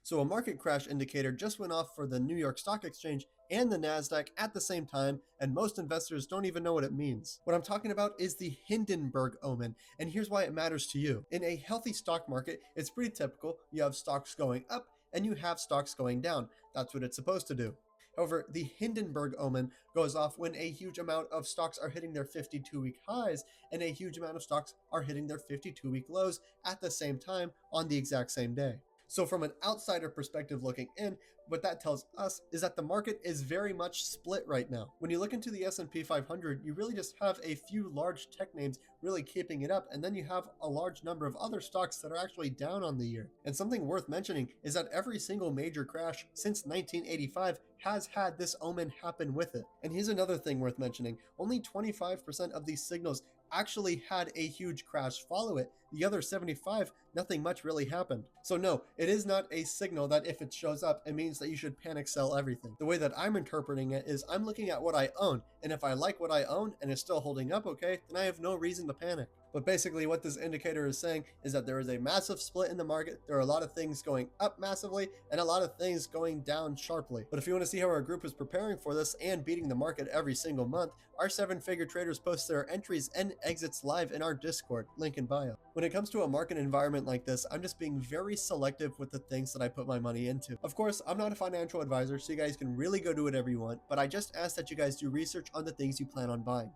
So a market crash indicator just went off for the New York Stock Exchange and the Nasdaq at the same time, and most investors don't even know what it means. What I'm talking about is the Hindenburg omen, and here's why it matters to you. In a healthy stock market, it's pretty typical. You have stocks going up and you have stocks going down. That's what it's supposed to do. However, the Hindenburg omen goes off when a huge amount of stocks are hitting their 52-week highs and a huge amount of stocks are hitting their 52-week lows at the same time on the exact same day. So from an outsider perspective looking in, what that tells us is that the market is very much split right now. When you look into the S&P 500, you really just have a few large tech names really keeping it up, and then you have a large number of other stocks that are actually down on the year. And something worth mentioning is that every single major crash since 1985 has had this omen happen with it. And here's another thing worth mentioning. Only 25% of these signals actually had a huge crash follow it. The other 75, nothing much really happened. So no, it is not a signal that if it shows up, it means that you should panic sell everything. The way that I'm interpreting it is I'm looking at what I own, and if I like what I own and it's still holding up okay, then I have no reason to panic. But basically what this indicator is saying is that there is a massive split in the market. There are a lot of things going up massively and a lot of things going down sharply. But if you want to see how our group is preparing for this and beating the market every single month, our 7-figure traders post their entries and exits live in our Discord, link in bio. When it comes to a market environment like this, I'm just being very selective with the things that I put my money into. Of course, I'm not a financial advisor, so you guys can really go do whatever you want, but I just ask that you guys do research on the things you plan on buying.